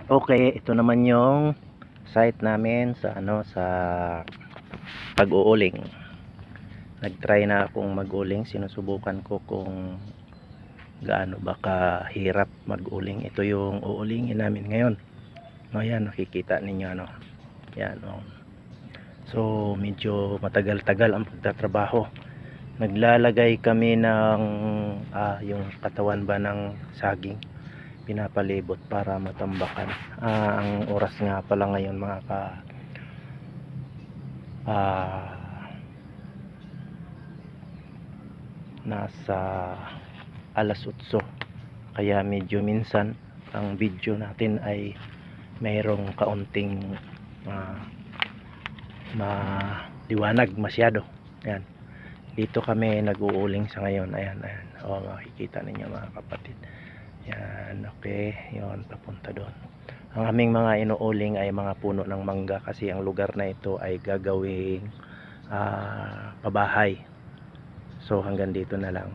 Okay, ito naman yung site namin sa sa pag-uuling. Nag-try na akong mag-uling, sinusubukan ko kung gaano ba kahirap mag-uling. Ito yung uulingin namin ngayon. No, yan nakikita ninyo ano. Yan oh. So, medyo matagal-tagal ang pagtatrabaho. Naglalagay kami ng yung katawan ba ng saging, pinapalibot para matambakan. Ang oras nga pala ngayon mga nasa alas 8, kaya medyo minsan ang video natin ay mayroong kaunting maliwanag masyado. Yan, dito kami nag-uuling sa ngayon. Ayan, makikita ninyo mga kapatid. Yan, okay, yun, papunta doon. Ang aming mga inuuling ay mga puno ng mangga kasi ang lugar na ito ay gagawing pabahay. So hanggang dito na lang.